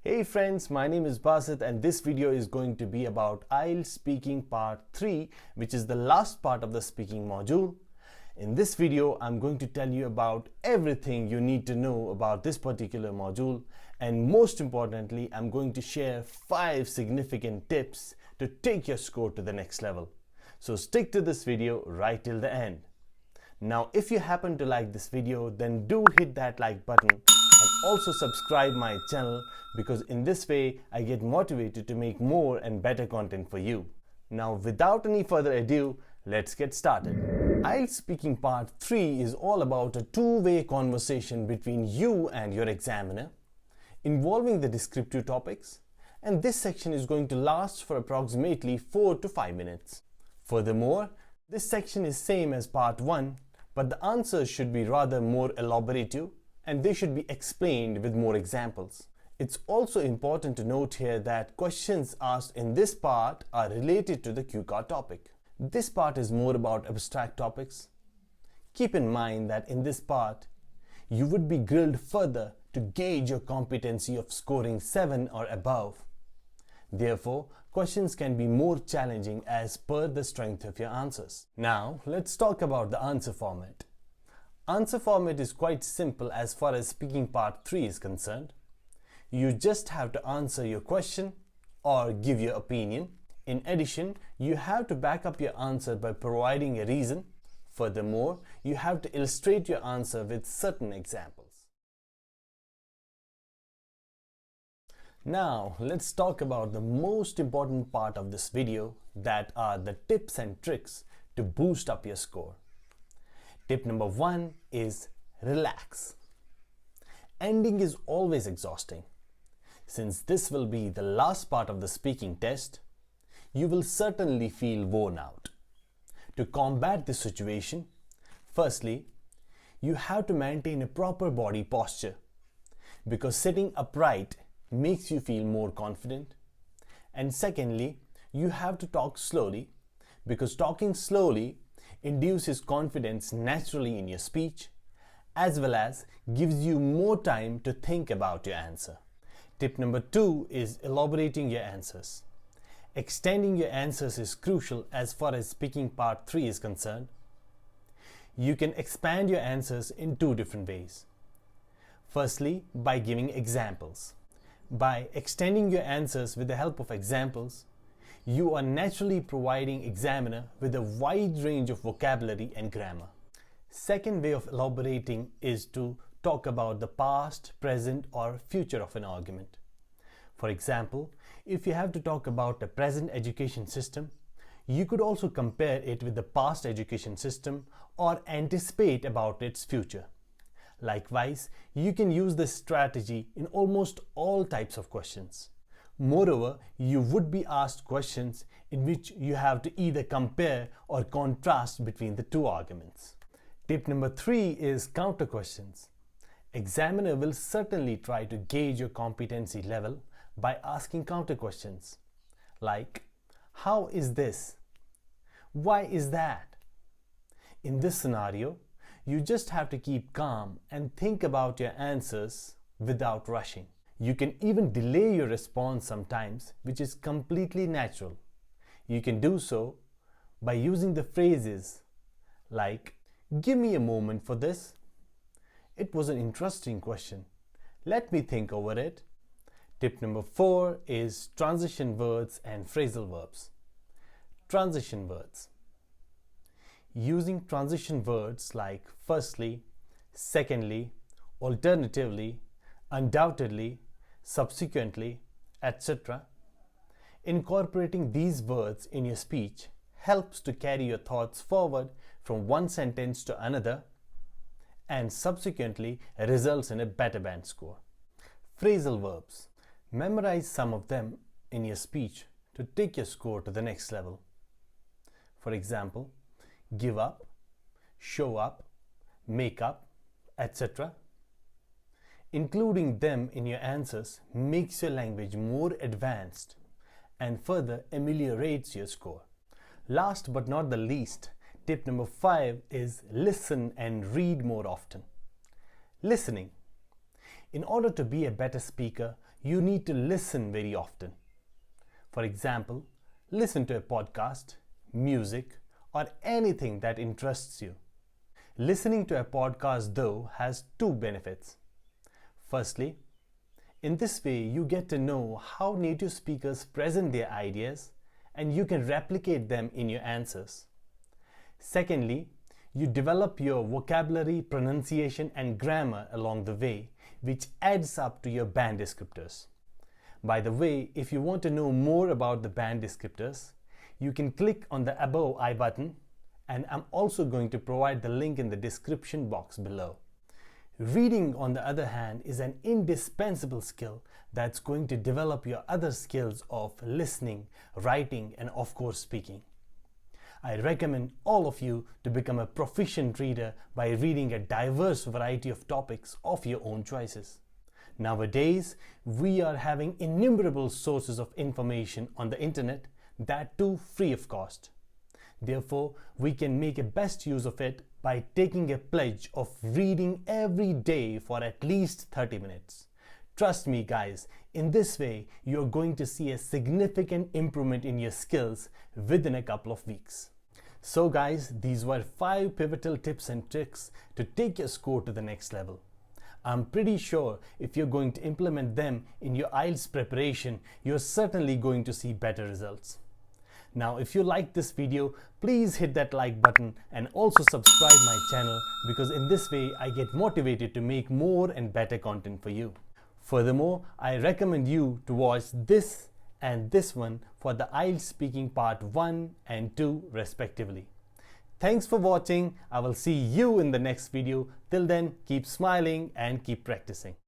Hey friends, my name is Basit and this video is going to be about IELTS Speaking Part 3, which is the last part of the speaking module. In this video, I'm going to tell you about everything you need to know about this particular module, and most importantly, I'm going to share 5 significant tips to take your score to the next level. So stick to this video right till the end. Now, if you happen to like this video, then do hit that like button and also subscribe my channel, because in this way I get motivated to make more and better content for you. Now, without any further ado, let's get started. IELTS Speaking Part 3 is all about a two-way conversation between you and your examiner involving the descriptive topics, and this section is going to last for approximately 4 to 5 minutes. Furthermore, this section is same as Part 1, but the answers should be rather more elaborative and they should be explained with more examples. It's also important to note here that questions asked in this part are related to the cue card topic. This part is more about abstract topics. Keep in mind that in this part, you would be grilled further to gauge your competency of scoring 7 or above. Therefore, questions can be more challenging as per the strength of your answers. Now, let's talk about the answer format. Answer format is quite simple as far as Speaking Part 3 is concerned. You just have to answer your question or give your opinion. In addition, you have to back up your answer by providing a reason. Furthermore, you have to illustrate your answer with certain examples. Now, let's talk about the most important part of this video, that are the tips and tricks to boost up your score. Tip number 1 is relax. Ending is always exhausting. Since this will be the last part of the speaking test, you will certainly feel worn out. To combat this situation, firstly, you have to maintain a proper body posture, because sitting upright makes you feel more confident. And secondly, you have to talk slowly, because talking slowly induces confidence naturally in your speech, as well as gives you more time to think about your answer. Tip number 2 is elaborating your answers. Extending your answers is crucial as far as Speaking Part 3 is concerned. You can expand your answers in 2 different ways. Firstly, by giving examples. By extending your answers with the help of examples, you are naturally providing examiner with a wide range of vocabulary and grammar. Second way of elaborating is to talk about the past, present, or future of an argument. For example, if you have to talk about the present education system, you could also compare it with the past education system or anticipate about its future. Likewise, you can use this strategy in almost all types of questions. Moreover, you would be asked questions in which you have to either compare or contrast between the 2 arguments. Tip number 3 is counter questions. Examiner will certainly try to gauge your competency level by asking counter questions like, how is this? Why is that? In this scenario, you just have to keep calm and think about your answers without rushing. You can even delay your response sometimes, which is completely natural. You can do so by using the phrases like, give me a moment for this. It was an interesting question. Let me think over it. Tip number 4 is transition words and phrasal verbs. Transition words. Using transition words like firstly, secondly, alternatively, undoubtedly, subsequently, etc. Incorporating these words in your speech helps to carry your thoughts forward from one sentence to another, and subsequently results in a better band score. Phrasal verbs. Memorize some of them in your speech to take your score to the next level. For example, give up, show up, make up, etc. Including them in your answers makes your language more advanced and further ameliorates your score. Last but not the least, tip number 5 is listen and read more often. Listening. In order to be a better speaker, you need to listen very often. For example, listen to a podcast, music, or anything that interests you. Listening to a podcast, though, has two benefits. Firstly, in this way, you get to know how native speakers present their ideas and you can replicate them in your answers. Secondly, you develop your vocabulary, pronunciation, and grammar along the way, which adds up to your band descriptors. By the way, if you want to know more about the band descriptors, you can click on the above I button, and I'm also going to provide the link in the description box below. Reading, on the other hand, is an indispensable skill that's going to develop your other skills of listening, writing, and of course speaking. I recommend all of you to become a proficient reader by reading a diverse variety of topics of your own choices. Nowadays, we are having innumerable sources of information on the internet, that too free of cost. Therefore, we can make a best use of it by taking a pledge of reading every day for at least 30 minutes. Trust me guys, in this way, you're going to see a significant improvement in your skills within a couple of weeks. So guys, these were 5 pivotal tips and tricks to take your score to the next level. I'm pretty sure if you're going to implement them in your IELTS preparation, you're certainly going to see better results. Now, if you like this video, please hit that like button and also subscribe my channel, because in this way I get motivated to make more and better content for you. Furthermore, I recommend you to watch this and this one for the IELTS speaking part 1 and 2 respectively. Thanks for watching. I will see you in the next video. Till then, keep smiling and keep practicing.